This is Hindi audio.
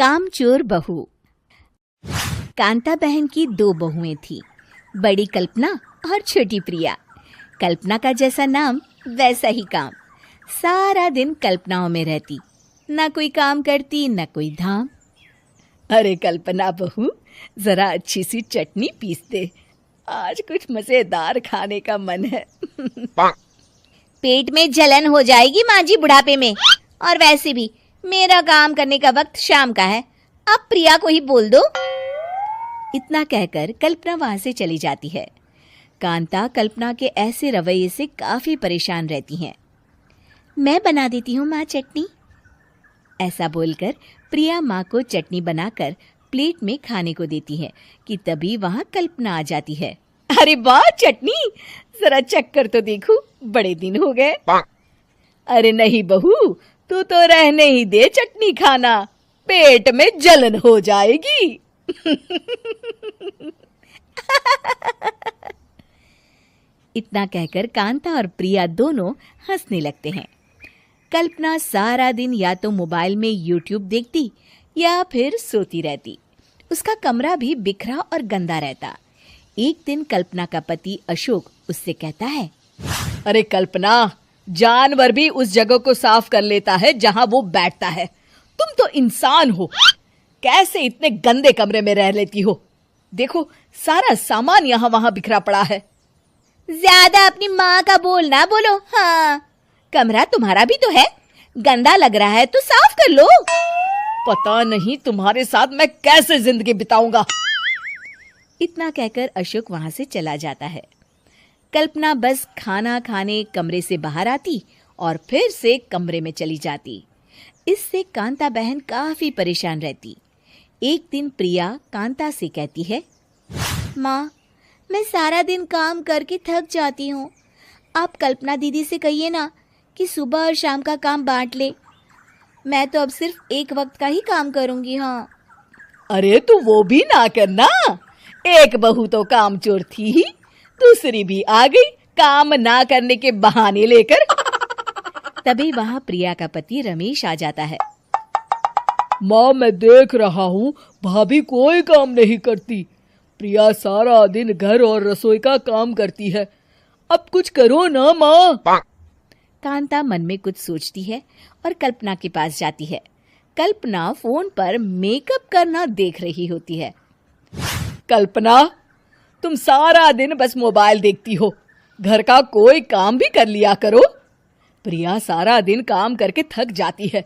कामचोर बहू। कांता बहन की दो बहुएं थीं, बड़ी कल्पना और छोटी प्रिया। कल्पना का जैसा नाम वैसा ही काम। सारा दिन कल्पनाओं में रहती, ना कोई काम करती ना कोई धाम। अरे कल्पना बहू, जरा अच्छी सी चटनी पीस दे, आज कुछ मजेदार खाने का मन है। पेट में जलन हो जाएगी माँ जी बुढ़ापे में, और वैसे भी मेरा काम करने का वक्त शाम का है, अब प्रिया को ही बोल दो। इतना कहकर कल्पना वहां से चली जाती है। कांता कल्पना के ऐसे रवैये से काफी परेशान रहती हैं। मैं बना देती हूँ माँ चटनी, ऐसा बोलकर प्रिया माँ को चटनी बनाकर प्लेट में खाने को देती है कि तभी वहां कल्पना आ जाती है। अरे वाह चटनी, जरा चक्कर तो देखूं, बड़े दिन हो गए। अरे नहीं बहू, तू तो रहने ही दे चटनी खाना, पेट में जलन हो जाएगी। इतना कहकर कांता और प्रिया दोनों हंसने लगते हैं। कल्पना सारा दिन या तो मोबाइल में यूट्यूब देखती या फिर सोती रहती। उसका कमरा भी बिखरा और गंदा रहता। एक दिन कल्पना का पति अशोक उससे कहता है, अरे कल्पना, जानवर भी उस जगह को साफ कर लेता है जहां वो बैठता है, तुम तो इंसान हो, कैसे इतने गंदे कमरे में रह लेती हो? देखो सारा सामान यहाँ वहां बिखरा पड़ा है। ज्यादा अपनी माँ का बोल ना बोलो। हाँ, कमरा तुम्हारा भी तो है, गंदा लग रहा है तो साफ कर लो। पता नहीं तुम्हारे साथ मैं कैसे जिंदगी बिताऊंगा। इतना कहकर अशोक वहां से चला जाता है। कल्पना बस खाना खाने कमरे से बाहर आती और फिर से कमरे में चली जाती। इससे कांता बहन काफी परेशान रहती। एक दिन प्रिया कांता से कहती है, माँ, मैं सारा दिन काम करके थक जाती हूँ, आप कल्पना दीदी से कहिए ना कि सुबह और शाम का काम बांट ले। मैं तो अब सिर्फ एक वक्त का ही काम करूंगी। हाँ। अरे तू वो भी ना करना, एक बहू तो कामचोर थी ही, दूसरी भी आ गई काम ना करने के बहाने लेकर। तभी वहां प्रिया का पति रमेश आ जाता है। माँ, मैं देख रहा हूँ भाभी कोई काम नहीं करती। प्रिया सारा दिन घर और रसोई का काम करती है, अब कुछ करो ना माँ। कांता मन में कुछ सोचती है और कल्पना के पास जाती है। कल्पना फोन पर मेकअप करना देख रही होती है। कल्पना, तुम सारा दिन बस मोबाइल देखती हो, घर का कोई काम भी कर लिया करो। प्रिया सारा दिन काम करके थक जाती है,